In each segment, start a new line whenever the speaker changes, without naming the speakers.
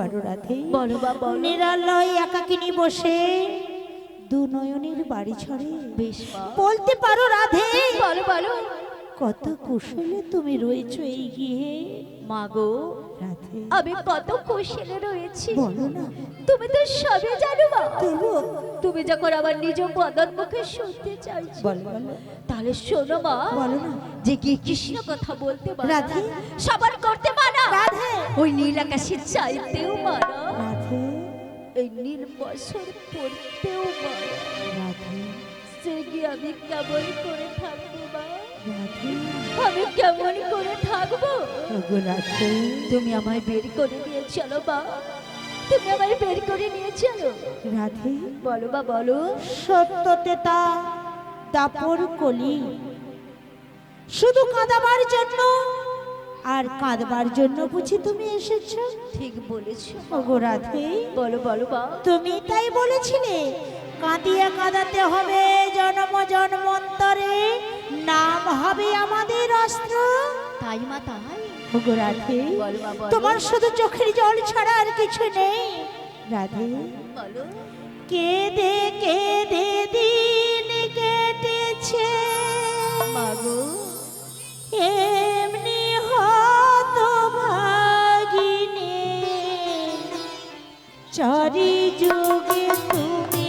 পারো রাধে?
বলো বাবা।
নিরালয় একাকিনী বসে দু নয়নের বাড়ি ছড়ে
বেশ মা।
বলতে পারো রাধে?
বলো বলো।
কত কুশলে তুমি রয়েছো এই গৃহে
মাগো
রাধে।
আমি কত কৌশলে রয়েছি
বলো না।
তুমি তো সবই জানো মা।
তবু
তুমি যখন আমার নিজ বদন মুখে শুনতে চাইছো,
বলো বলো
তাহলে শোনো মা।
বলো না।
যে কি কৃষ্ণ কথা বলতে মানা,
রাধে।
সবার করতে মানা,
রাধে।
ওই নীল আকাশের চাইতেও মানা,
রাধে
এই নীল বছর পড়তেও মানা।
রাধে
সে কি আমি কেমন করে থাকবো মা?
রাধে
আমি কেমন করে থাকবো?
ওগো রাধে।
তুমি আমায় বের করে নিয়ে চলো মা, তুমি আমায় বের করে নিয়ে চলো।
রাধে
বলো বা বলো।
সত্যতে তা দাপর কলি শুধু কাঁদাবার জন্য আর কাঁদবার জন্য বুঝি তুমি এসেছো?
ঠিক বলেছো
ওগো রাধে।
বলো বলো মা।
তুমি তাই বলেছিলে কাঁদিয়া কাঁদাতে হবে জন্ম জন্মান্তরে, নাম হবে আমাদের অস্ত্র।
তাই মা তাই।
ওগো রাধে
বলো মা বলো।
তোমার শুধু চোখের জল ছাড়া আর কিছু নেই রাধে।
বলো।
কেঁদে কেঁদে দিন কেটেছে
মাগো
এমনি হত ভাগিনে, চারি যুগে তুমি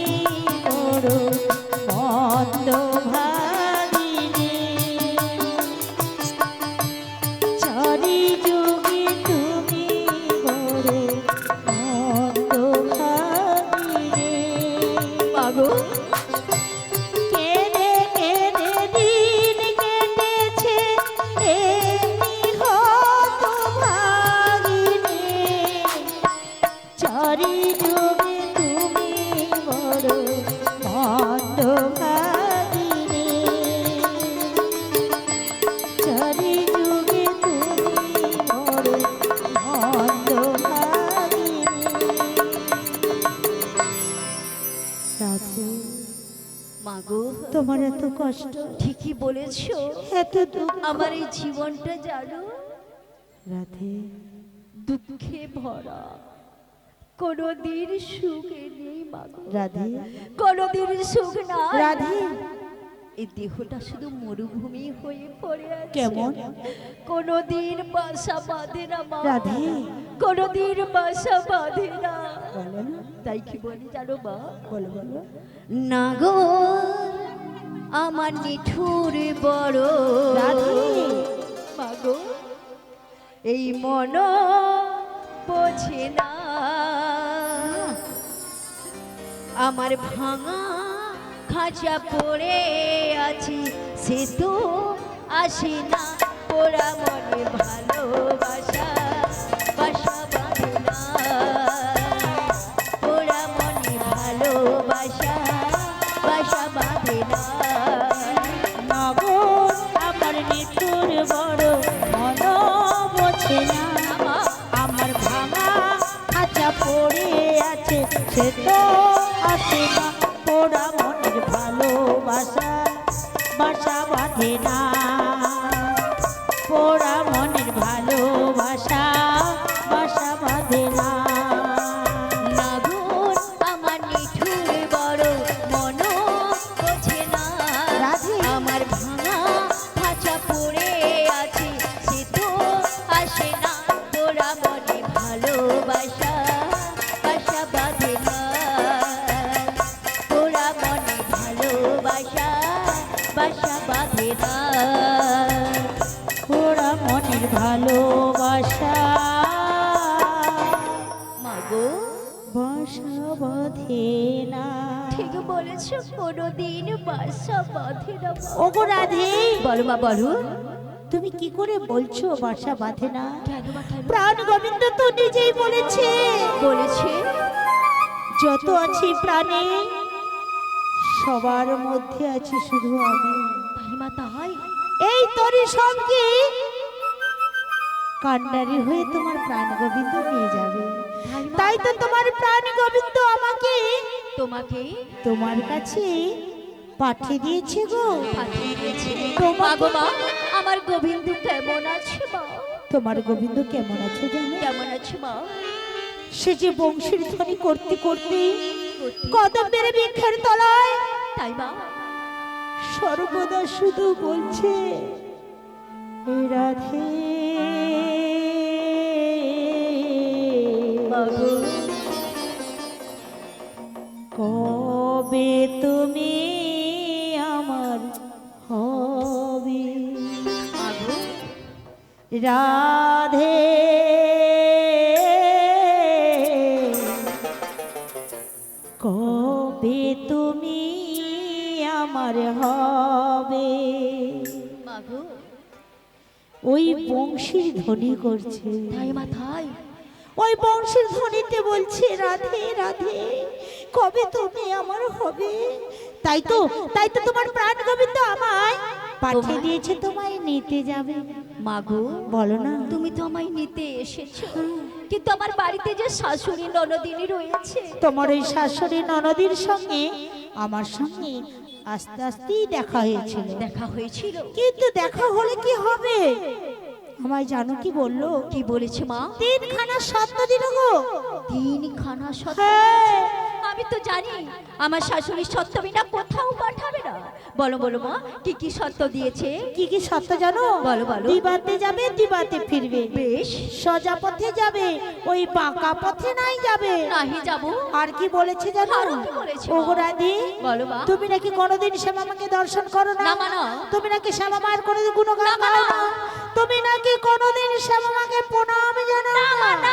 বড় মন্দ ভাগিনে, চারি যুগে তুমি বড় মন্দ ভাগিনে।
মাগো
কেঁদে কেঁদে দিন কেটেছে এমনি হত ভাগিনে, চারি যুগে তুমি বড় মন্দ ভাগিনে, চারি যুগে তুমি বড় মন্দ ভাগিনে। রাধে
মাগো
তোমার এত কষ্ট,
ঠিকই বলেছো।
এত দুঃখ
আমার এই জীবনটা জানো
রাধে।
দুঃখে ভরা, কোনোদিন সুখে নেই মাগো।
রাধে
কোনোদিন সুখ নাই
রাধে
এই দেহটা শুধু মরুভূমি হয়ে পড়ে আছে।
কেমন?
কোনোদিন বাসা বাঁধে না মা,
রাধে
কোনোদিন বাসা বাঁধে না।
বলো না।
তাই কি বলি জানো মা?
বলো বলো।
না গো আমার নিঠুর বড়
রাধে
মাগো এই মন বোঝে না, আমার ভাঙা খাঁচা পড়ে আছি সে তো আসে না, ওরা মনে ভালোবাসা বাসা বাঁধে না, ওরা মনে ভালোবাসা বাসা বাঁধে না।
নগো আমার নিঠুর বড় মন বোঝে না, আমার ভাঙা আচ্ছা পড়ে আছে সে তো আসে না, পোড়া মনের ভালোবাসা বাসা বাঁধে না, পোড়া মনের ভালোবাসা বাসা বাঁধে না।
নাগর আমার নিঠুর বড় মন বোঝে না,
রাধে
আমার ভাঙা খাঁচা পড়ে আছে সে তো আসে না, তোরা মনে ভালোবাসা বাসা বাঁধে না, তোরা মনে ভালোবাসা বাসা বাঁধে না।
পোড়া মনের ভালোবাসা
মাগো
বাসা বাঁধে না।
ঠিক বলেছো, কোনোদিন বাসা বাঁধে না মা।
ওগো রাধে
বলো মা বলো।
তুমি কি করে বলছো বাসা বাঁধে না?
কেন মা কেন?
প্রাণ গোবিন্দ তো নিজেই বলেছে
বলেছে
যত আছি প্রাণে সবার মধ্যে আছি শুধু আমি,
তাই মা তাই।
এই তোরই সঙ্গে কান্ডারি হয়ে তোমার প্রাণ গোবিন্দ নিয়ে যাবে, তাই তো তোমার প্রাণ গোবিন্দ আমাকে
তোমাকে
তোমার কাছে পাঠিয়ে দিয়েছে গো।
পাঠিয়ে দিয়েছে।
তোমাকে-
মাগো মা, আমার গোবিন্দ কেমন আছে মা?
তোমার গোবিন্দ কেমন আছে জানো?
কেমন আছে মা?
সে যে বংশীর ধ্বনি করতে করতে কদম্বের বৃক্ষের তলায়
তাই মা
সর্বদা শুধু বলছে রাধে
মাগো
কবে তুমি আমার হবে
মাগো
রাধে কবে তুমি আমার হবে
মাগো
ওই বংশীর ধ্বনি করছে
তাই মা তাই
ওই বংশীর ধ্বনিতে বলছে রাধে রাধে কবে তুমি আমার হবে তাই তো তোমার প্রাণ গোবিন্দ আমায় পাঠিয়ে দিয়েছে তোমায় নিতে যাবে
মাগো
বলো না
তুমি তো আমায় নিতে এসেছো কিন্তু আমার বাড়িতে যে শাশুড়ি ননদিনী রয়েছে
তোমার ওই শাশুড়ি ননদীর সঙ্গে আমার সঙ্গে আস্তে আস্তেই দেখা হয়েছিল
দেখা হয়েছিল
কিন্তু দেখা হলে কি হবে আমায় জানো কি বললো
কি বলেছে মা
তিনখানা সত্য দিল গো
তিনখানা সত্য
হ্যাঁ।
আমি তো জানি আমার শাশুড়ি সত্য বিনা কোথাও পাঠাবে না বলো বলো মা কি কি সত্য দিয়েছে
কি কি সত্য জানো
বলো, বলো।
দিবাতে যাবে দিবাতে ফিরবে
বেশ
সোজা পথে যাবে ওই বাঁকা পথে নাই যাবে
নাহি যাবো
আর কি বলেছে জানো
আরো কি বলেছে মা?
ওগো রাধে
বলো মা
তুমি নাকি কোনোদিন শ্যামা মাকে দর্শন করো না
না মা, না।
তুমি নাকি শ্যামা মায়ের কোনোদিন গুণগান
না মা,
গাও
না।
না তুমি নাকি কোনোদিন শ্যামা মাকে প্রণাম জানাও না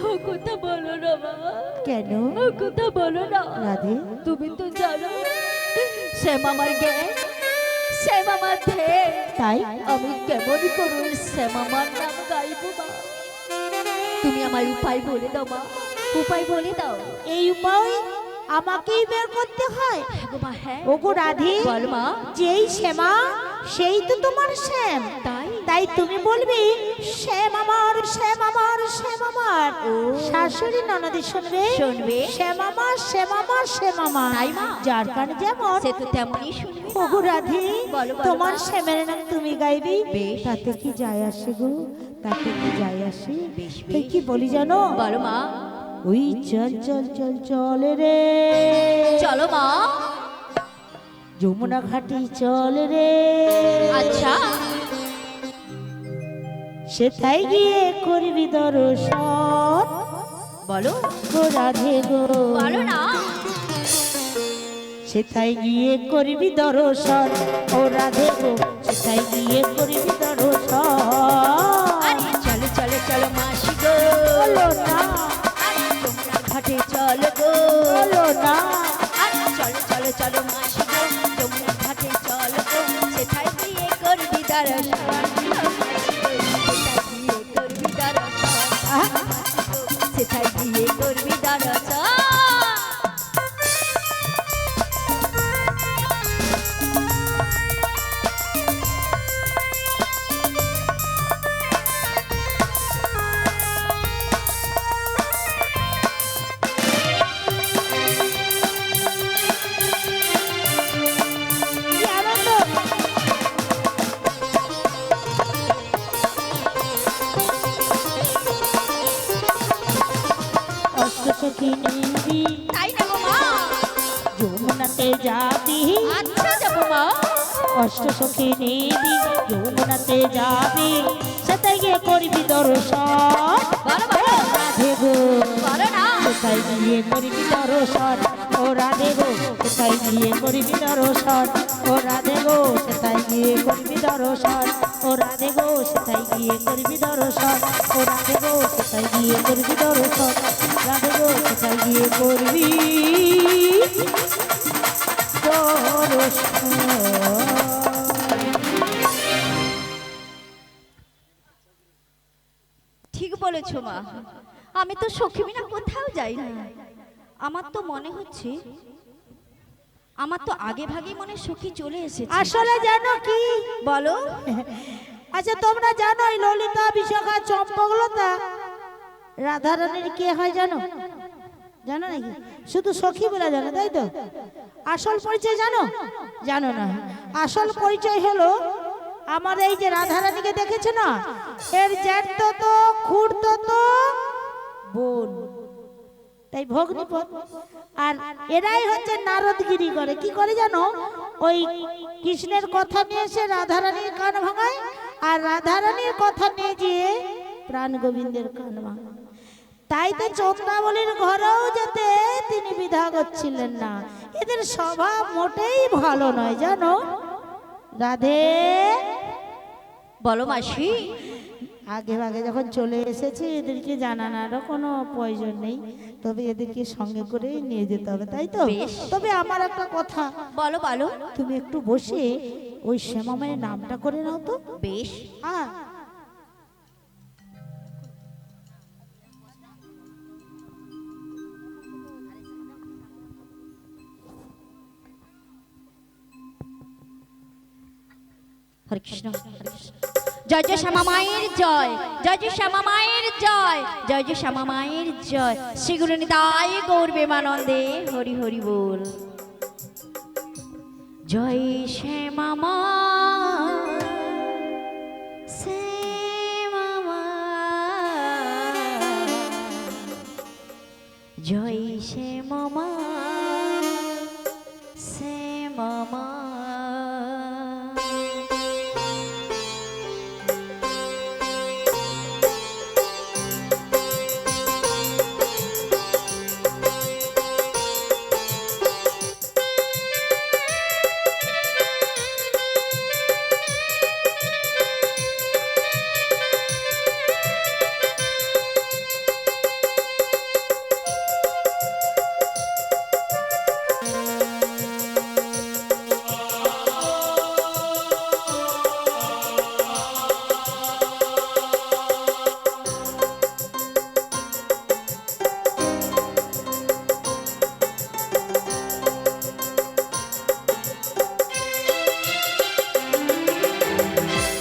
ও কথা বলো না মা
কেন
ও কথা বলো না
রাধে
তুমি তো জানো শ্যাম আমার জ্ঞান শ্যাম আমার ধ্যান
তাই
আমি কেমন করুন শ্যাম আমার নাম গাইব মা তুমি আমার উপায় বলে দাও মা উপায় বলে দাও
এই উপায় আমাকেই বের করতে হয়
হ্যাঁ গো মা হ্যাঁ
ওগো রাধে
বল মা
যেই শ্যামা সেই তো তোমার শ্যাম
তাই
তাই তুমি বলবি শ্যাম আমার শ্যাম আমার শ্যাম আমার শাশুড়ি ননদি শুনবে
শুনবে।
শ্যাম আমার শ্যাম আমার শ্যাম আমার
তাই মা।
যার কান যেমন
সে তো তেমনই শুনবে মা।
ওগো রাধে
বলো, বলো
তোমার
মা।
শ্যামের নাম তুমি গাইবি
বেশ।
তাতে কি যায় আসে গো তাতে কি যায় আসে
বেশ,
তাই
বেশ।
কি বলি জানো
বলো মা
ওই চল চল চল চলে রে
চলো মা
যমুনা ঘাটি চলে রে
আচ্ছা
সেথায় গিয়ে করবি দর্শন
বলো
গো রাধে গো
বলো না
সেথায় গিয়ে করবি দর্শন ও রাধে গো সেথায় গিয়ে করবি দর্শন
আরে চলো চলো চলো মাসি গো
বলো না
আরে যমুনার ঘাটে চলো গো
বলো না
আরে চলো চলো চলো মাসি গো যমুনার ঘাটে চলো গো সেথায় গিয়ে করবি দর্শন সেথায় গিয়ে করবি দর্শন
আহ,
সেথায় গিয়ে করবি দর্শন
কি আনন্দ অষ্টসখী নিবি
তাই না গো মা
যমুনাতে যাবি
আচ্ছা যাবো মা
অষ্টসখী নিবি যমুনাতে যাবি সেটাই গিয়ে করবি দর্শন
বলো বলো
রাধে গো
বলো না
কোথায় গিয়ে করবি দর্শন ও রাধে গো কোথায় গিয়ে করবি দর্শন ও রাধে গো সেটাই গিয়ে করবি দর্শন ও রাধে গো সেটাই গিয়ে করবি দর্শন ও রাধে গো সেটাই গিয়ে করবি দর্শন রাধে গো সেটাই গিয়ে করবি
ঠিক বলেছো মা আমি তো সখী বিনা কোথাও যাই না আমার তো মনে হচ্ছে আমার তো আগে ভাগে মনে সখী চলে এসেছে
আসলে জানো কি
বলো
আচ্ছা তোমরা জানো এই ললিতা বিশাখা চম্পকলতা রাধারানীর কে হয় জানো জানো নাকি শুধু সখী বলে জানো তাই তো আসল পরিচয় জানো জানো না আসল পরিচয় হলো আমার এই যে রাধারানীকে দেখেছো না, এর জ্যাঠতো তো খুড়তো তো বোন, তাই ভগ্নিপদ। আর এরাই হচ্ছে নারদগিরি করে, কি করে জানো, ওই কৃষ্ণের কথা নিয়ে এসে রাধারানীর কান ভাঙায়, আর রাধারানীর কথা নিয়ে গিয়ে প্রাণ গোবিন্দের কান ভাঙায়। তাই তো চন্দ্রাবলীর ঘরেও যেতে তিনি বিধা করছিলেন না। এদের স্বভাব মোটেই ভালো নয় জানো। রাধে
বলো মাসি।
আগে ভাগে যখন চলে এসেছে এদেরকে জানানোরও কোনো প্রয়োজন নেই, তবে এদেরকে সঙ্গে করেই নিয়ে যেতে হবে, তাই তো?
বেশ।
তবে আমার একটা কথা,
বলো বলো।
তুমি একটু বসে ওই শ্যামামায়ের নামটা করে নাও তো।
বেশ।
হ্যাঁ,
হরে কৃষ্ণ হরে কৃষ্ণ। জয় জয় শ্যামা মায়ের জয়, জয় জয় শ্যামা মায়ের জয়, জয় জয় শ্যামা মায়ের জয়। শ্রী গুরু নিতাই গৌর প্রেমানন্দে হরি হরি বল। জয় শ্যামা মা, শ্যামা মা, জয় শ্যামা মা, শ্যামা মা।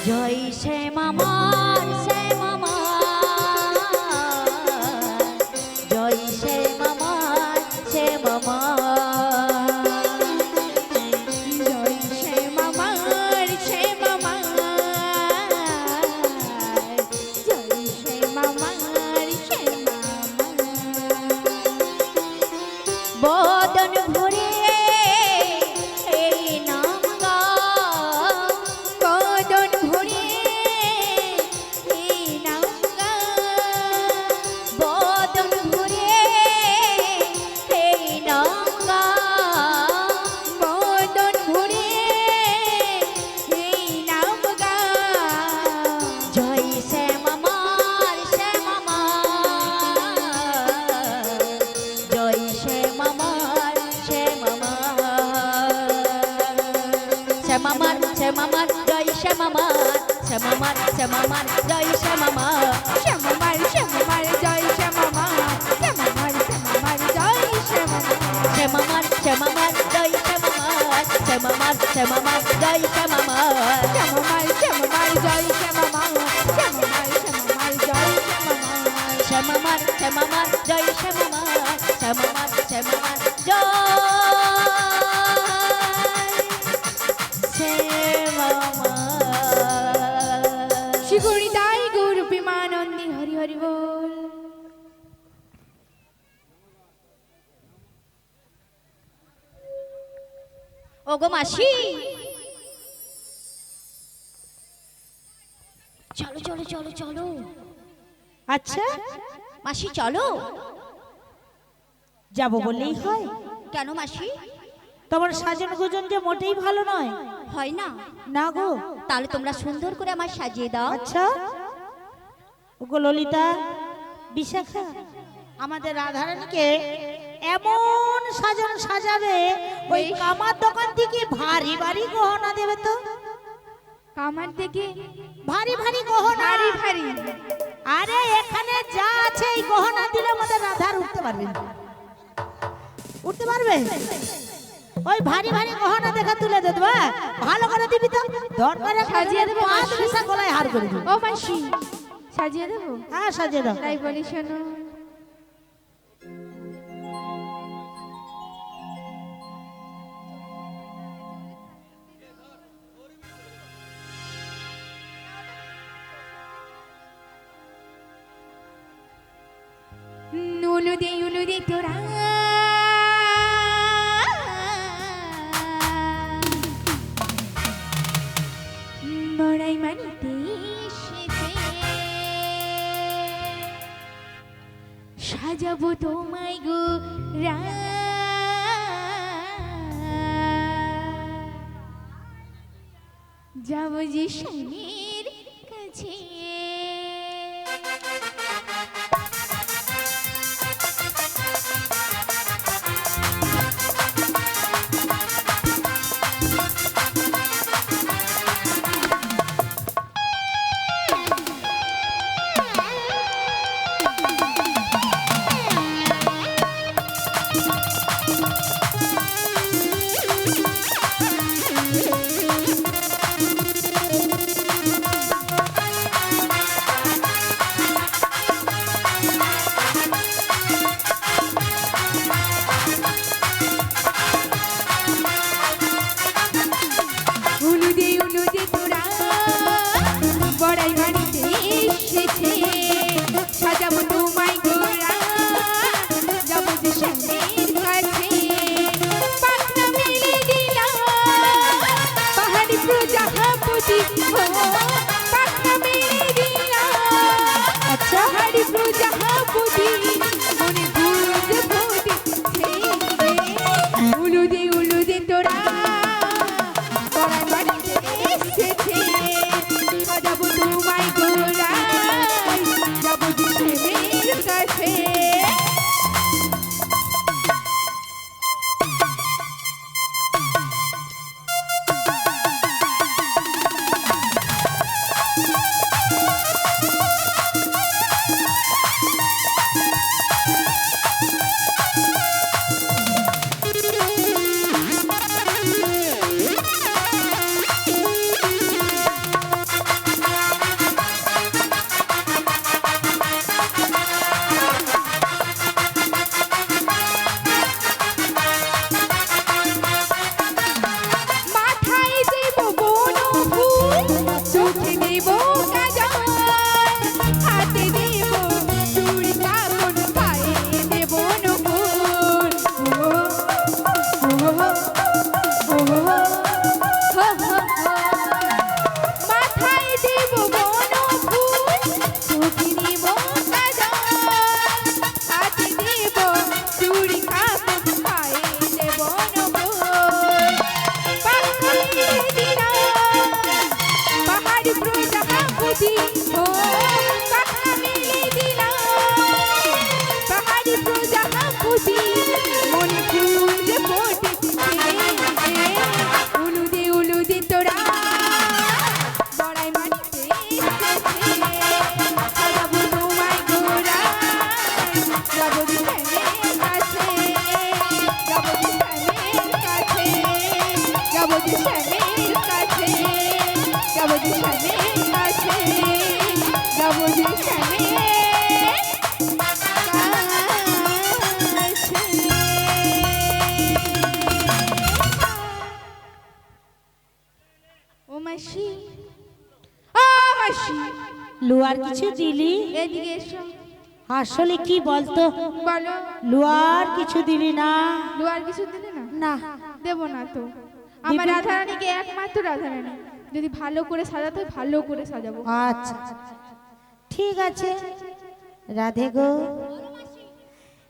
জয় শ্যামা মার, শ্যামা মার, জয় শ্যামা মার, শ্যামা মার, জয় শ্যামা মার, শ্যামা মার, জয় শ্যামা মার, শ্যামা মার। বদন ভরে এই নাম গাও, বদন ভরে এই নাম গাও, বদন ভরে এই নাম গাও, বদন ভরে এই নাম গাও। জয় শ্যামা মার, শ্যামা মার, জয় শ্যামা মার, শ্যামা মার, শ্যামা মার, শ্যামা মার, জয় শ্যামা মার, শ্যামা মার, শ্যামা মার, জয় শ্যামা মার, শ্যামা মার, শ্যামা মার, জয় শ্যামা মার, শ্যামা মার, শ্যামা মার, জয় শ্যামা মার, শ্যামা মার, শ্যামা মার, জয় শ্যামা মার, শ্যামা মার, শ্যামা মার, জয় শ্যামা মার, শ্যামা মার, শ্যামা মার, জয় শ্যামা মার, শ্যামা মার, শ্যামা মার, জয় শ্যামা মার, শ্যামা মার, শ্যামা মার, জয় শ্যামা মার, শ্যামা মার, শ্যামা মার, জয় শ্যামা মার।
শ্রী গুরু নিতাই গৌর প্রেমানন্দে হরি হরি বল।
ওগো মাসি, চলো চলো চলো চলো।
আচ্ছা
মাসি চলো।
যাবো বললেই হয়?
কেন মাসি?
তোমার সাজানো গুজন যে মোটেই ভালো নয়।
হয় না?
না গো।
তাহলে তোমরা সুন্দর করে আমার সাজিয়ে দাও।
আচ্ছা ওগো ললিতা, বিশাখা, আমাদের রাধারানীকে এমন সাজানো সাজাবে, ওই কামার দোকান থেকে ভারী ভারী গহনা দেবে তো।
কামার থেকে
ভারী ভারী গহনা।
ভারী ভারী।
আরে এখানে যা আছে এই গহনা দিলে আমাদের রাধার উঠতে পারবে না। উঠতে পারবে? ওই ভারী ভারী গহনা দেখা তুলে দে দেবা, ভালো করে দিবি তো। দরকারে
সাজিয়ে দেবো
পাঁচ
মাসি।
পয়সা গলায় হার করে দিবি।
ও মাসি, সাজিয়ে দেবো?
হ্যাঁ সাজিয়ে দাও।
তাই বলি শোনো। উলুদে তোরা বড়াই মানিতে এসেছে সাজাবো তোমায় গো যাবো যে স্বামীর কাছে উলুদে তোরা বড়াই বাড়িতে এসেছে সাজাবো তোমায় গোরা যাবো যে স্বামীর কাছে পাখনা মেলে দিলাম পাহাড়ি প্রজাপতি পাখনা মেলে দিলাম
আচ্ছা
পাহাড়ি প্রজাপতি মনে বুঝে ফুটেছে উলুদে তোরা বড়াই বাড়িতে এসেছে সাজাবো তোমায় গোরায় যাবো যে স্বামীর কাছে মাথায় দেব বনফুল চোখে দেব কাজল হাতে দেব চুড়ি কাপড় পায়ে দেব নকুল মাথায় দেব বনফুল চোখে দেব কাজল হাতে দেব চুড়ি কাপড় পায়ে দেব নকুল পাহাড়ি প্রজাপতি পাখনা মেলে দিলাম পাহাড়ি প্রজাপতি মনে ফুল ফুটেছে উলুদে তোরা বড়াই মাটিতে এসেছে সাজাবো তোমায় গোরায় যাবো যে স্বামীর কাছে যাবো যে স্বামীর কাছে যাবো যে স্বামীর কাছে যাবো যে স্বামীর কাছে যাবো যে স্বামীর ও মাসি
লুয়ার কিছু দিলি?
এদিকে এসো
আসলে কি বলতো,
বলো
লুয়ার কিছু দিলি না?
লোয়ার কিছু দিলে না
না
দেবো না তো আমার রাধারানীকে একমাত্র রাধারানী যদি ভালো করে সাজাতে হয় ভালো করে সাজাবো
আচ্ছা ঠিক আছে। রাধে গো,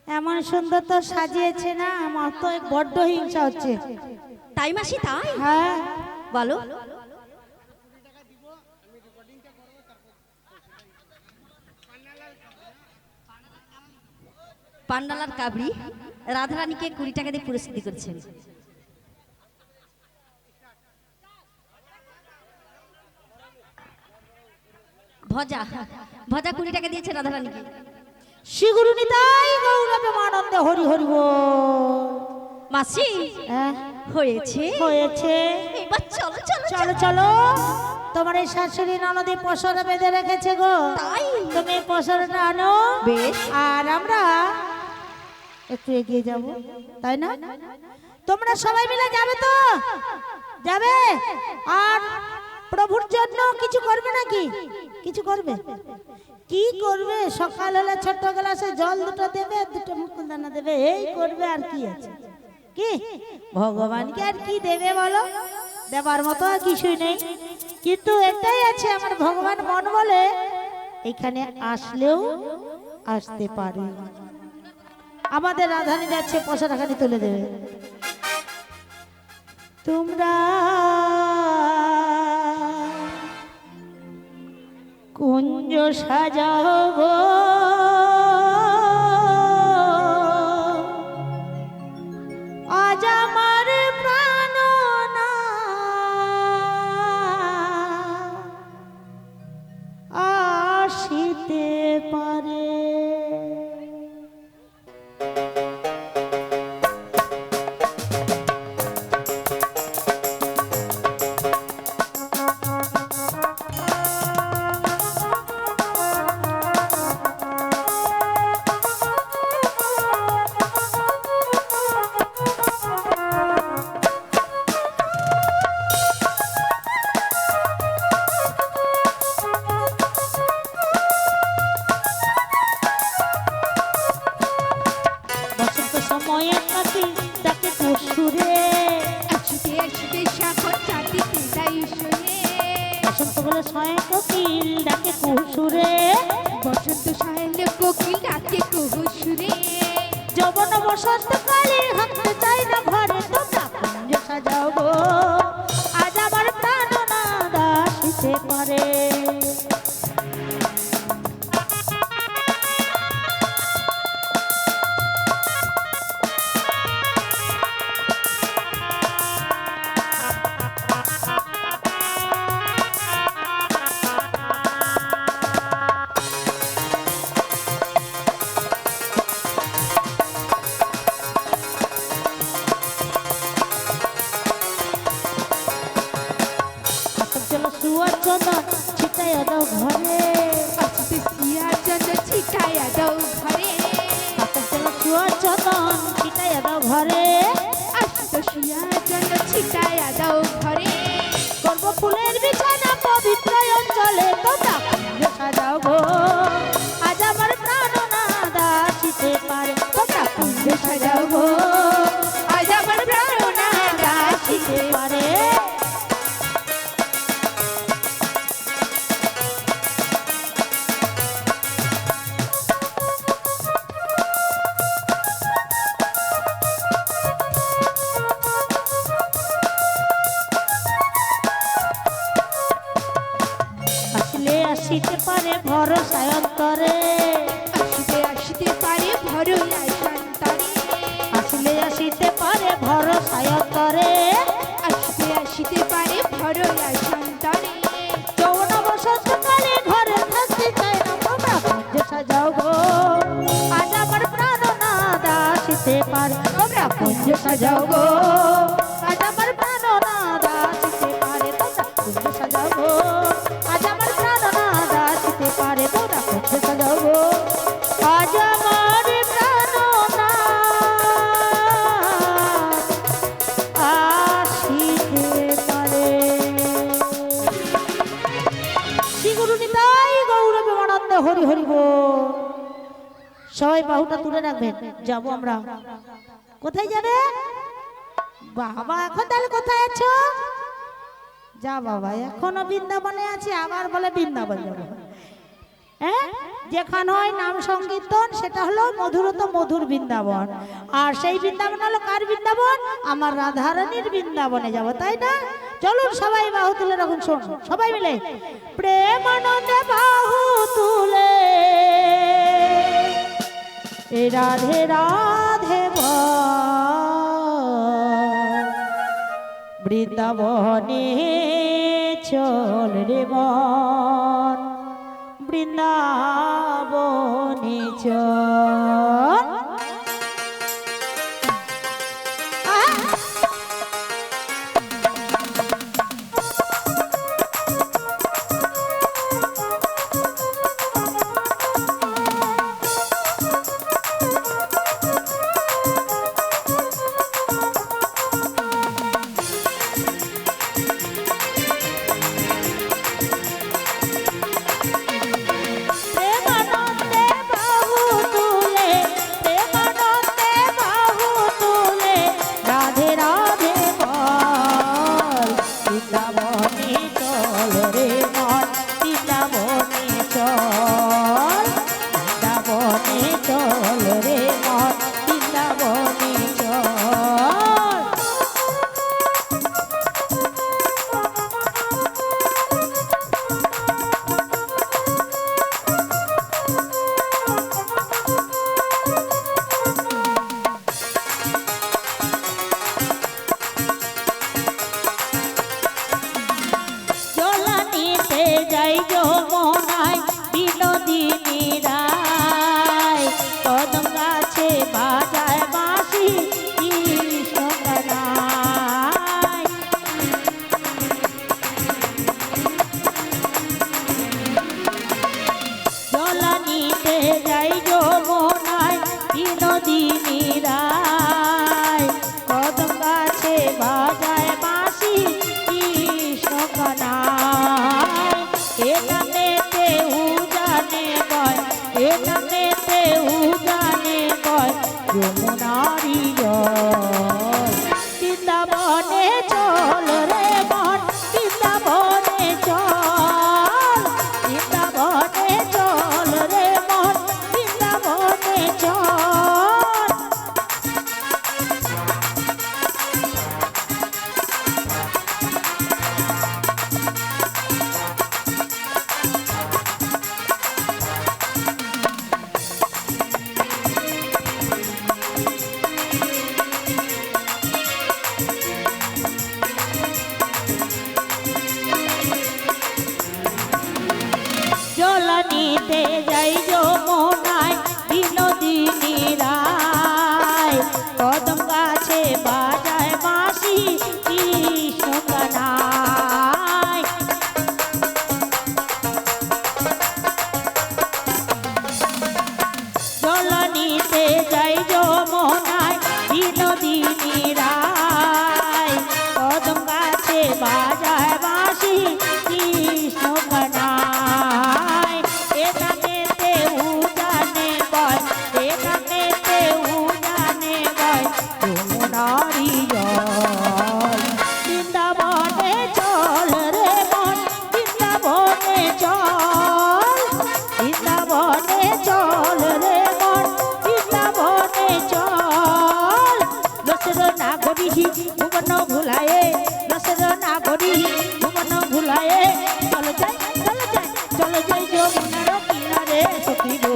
এমন সুন্দর তো সাজিয়েছে না, আমার তো বড্ড হিংসা হচ্ছে।
তাই মাসি তাই
হ্যাঁ
বলো পান্ডালার কাবড়ি রাধারানীকে 20 টাকা দিয়ে পুরস্কৃত করেছেন। ভজা ভজা 20 টাকা দিয়েছে রাধারানীকে।
শ্রী গুরু নিতাই গৌরবে আনন্দে হরি হরি বল।
মাসি
হ্যাঁ,
হয়েছে
হয়েছে।
এবার চলো চলো
চলো চলো, তোমার এই শাশুড়ি ননদে পসরা বেঁধে রেখেছে গো,
তাই
তুমি এই পসরাটা আনো,
বেশ।
আর আমরা একটু এগিয়ে যাব, তাই না? তোমরা সবাই মিলে যাবে তো? যাবে? আর প্রভুর জন্য কিছু করবে নাকি? কিছু করবে? কি করবে? সকাল হলে ছোট্ট গ্লাসে জল দুটো দেবে, দুটো মুকুলদানা দেবে, এই করবে। আর কি আছে? কি ভগবানকে আর কি দেবে বলো? দেবার মতো আর কিছুই নেই। কিন্তু এটাই আছে, আমার ভগবান মন বলে এখানে আসলেও আসতে পারে। আমাদের রাধারানী যাচ্ছে, পয়সাটাখানি তুলে দেবে। তোমরা কুঞ্জ সাজাও গো, আজ আমার প্রাণনা আসিতে পারে।
বসন্ত সাহেলে কোকিল ডাকে কুহু সুরে।
যৌবন বসন্তকালে হাঁটতে চাই না ঘরে, তোমরা কুঞ্জ সাজাও গো, আজ আমার প্রাণনা আসিতে পারে। চন্দন ছিটাইয়া দাও ঘরে,
ছিটাইয়া দাও ঘরে।
চন্দন ছিটাইয়া দাও ঘরে,
ছিটাইয়া দাও ঘরে।
গর্ব ফুলের বিছানা পবিত্র অঞ্চলে, তোমরা কুঞ্জ সাজাও গো, আজ আমার প্রাণনা আসিতে পারে। তোমরা কুঞ্জ সাজাও গো,
আজ আমার প্রাণনা
আসিতে পারে। আসিতে পারে ভরসায় অন্তরে,
আসিতে পারে ভরসায় অন্তরে।
আসলে আসিতে পারে ভরসায় অন্তরে,
আসিতে পারে ভরসায় অন্তরে।
যৌবন বসন্তকালে ঘরে থাকতে চাই না, তোমরা কুঞ্জ সাজাও গো, আজ আমার প্রাণনা আসিতে পারে। তোমরা কুঞ্জ সাজাও গো, আজ আমার প্রাণনা আসিতে পারে। তোমরা কুঞ্জ সাজাও গো, আজ আমার প্রাণনা আসিতে পারে। তোমরা কুঞ্জ সাজাও গো, আজ আমার প্রাণনা আসিতে পারে। শ্রী গুরু নিতাই গৌর প্রেমানন্দ হরি হরি বল। সবাই বাহুটা তুলে রাখবেন, যাবো আমরা। কোথায় যাবে বাবা? এখন তাহলে কোথায় আছো? যা বাবা, এখনো বৃন্দাবনে আছে, আবার বলে বৃন্দাবন যাবো। হ্যাঁ, যেখানে হয় নাম সংকীর্তন সেটা হলো মধুরত মধুর বৃন্দাবন। আর সেই বৃন্দাবন হলো কার বৃন্দাবন? আমার রাধারানীর বৃন্দাবনে যাব, তাই না? চলুন সবাই বাহু তুলে রাখুন, শোন সবাই মিলে প্রেমানন্দে বাহু তুলে এ রাধে রাধে বল, বৃন্দাবনে চল রে মন, বৃন্দাবনে চল। যাই যমুনায় বিনোদিনী রায় কদম গাছে বাজায় বাঁশি কৃষ্ণ কানায় এ গানেতে উজানে বয় এ গানেতে উজানে বয় যমুনারি জয় বৃন্দাবনে চল রে মন বৃন্দাবনে চল বৃন্দাবনে চল রে মন বৃন্দাবনে চল জলানিতে যাই যমুনায় বিনোদিনী রায় কদম গাছে বাজায় বাঁশি কৃষ্ণ কানায় জলানিতে যাই যমুনায় বিনোদিনী রায় কদম গাছে বাজায় বাঁশি কৃষ্ণ কানায় এ গানেতে উজানে বয় এ গানেতে উজানে বয় যমুনারি জয় বৃন্দাবনে চল রে মন বৃন্দাবনে চল বৃন্দাবনে চল রে মন বৃন্দাবনে চল দশর নাগরী ভুবন ভুলায়ে দশর নাগরী ভুবন ভুলায়ে চল যাই চল যাই যমুনার কিনারে সখী গো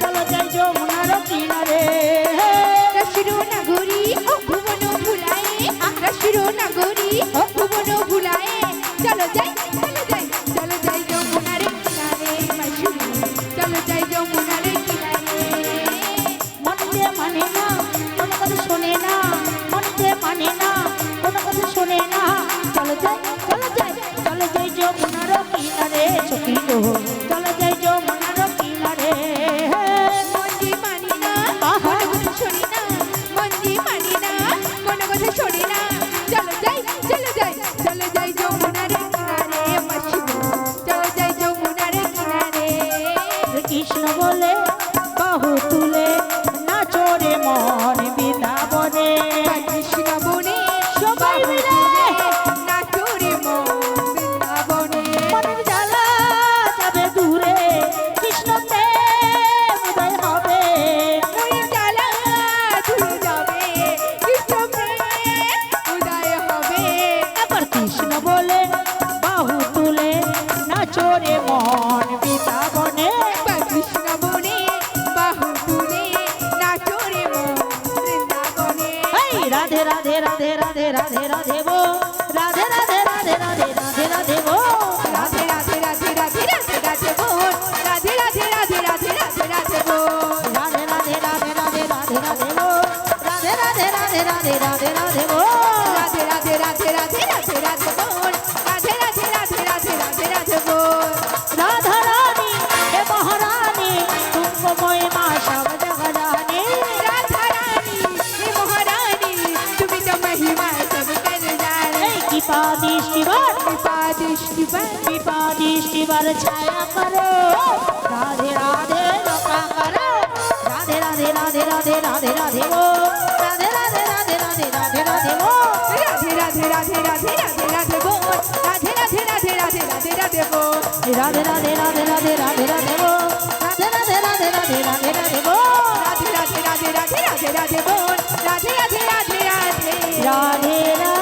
চল যাই যমুনার কিনারে
রসিরো নাগরী ও ভুবন ভুলায়ে রসিরো নাগরী ও ভুবন ভুলায়ে চলো যাই যমুনার কিনারে বাসুরি চলো যাই যমুনার কিনারে
মনতে মানে না কোনো কথা শোনে না মনতে মানে না কোনো কথা শোনে না চলো যাই যমুনার কিনারে সখী গো চলো যাই যমুনার কিনারে
মঞ্জি মানি না কোনো কথা শুনি না মঞ্জি মানি না কোনো কথা শুনি না চলো যাই যমুনার কিনারে বাসুরি চলো যাই যমুনার কিনারে
কৃষ্ণ বলে বাহু তুলে নাচরে মন বৃন্দাবনে
কৃষ্ণ বনে
সবাই মিলে
নাচরে মন বৃন্দাবনে
মনের জ্বালা যাবে দূরে কৃষ্ণ প্রেম উদয় হবে
মনের জ্বালা ধুয়ে যাবে কৃষ্ণ প্রেম উদয় হবে
আবার কৃষ্ণ বলে বাহু তুলে নাচরে মন বৃন্দাবনে
কৃষ্ণ বনে বাহু তুলে নাচরে মন বৃন্দাবনে
এই রাধে রাধে রাধে রাধে রাধে রাধে বো রাধে রাধে রাধে রাধে রাধে রাধে বো
রাধে রাধে রাধে রাধে রাধে রাধে বল রাধে রাধে রাধে রাধে রাধে রাধে বল
রাধে রাধে রাধে রাধে রাধে রাধে বো রাধে রাধে রাধে রাধে রাধে রাধে বো
রাধে রাধে রাধে রাধে রাধে রাধে বল রাধে রাধে রাধে রাধে রাধে রাধে বল
राधा रानी हे महारानी तुमको महिमा सब जग जाने
राधा रानी हे महारानी तुम्हें तो महिमा सब कर जाने
कृपा दृष्टिवर छाया करो राधे राधे रक्षा करो राधे राधे राधे राधे राधे राधे वो राधे राधे राधे राधे राधे राधे वो
राधे राधे राधे राधे राधे राधे बोल राधे राधे राधे राधे राधे राधे बोल
राधे राधे राधे राधे राधे राधे वो राधे राधे राधे राधे राधे राधे वो
राधे राधे राधे राधे राधे राधे बोल राधे राधे राधे राधे
राधे राधे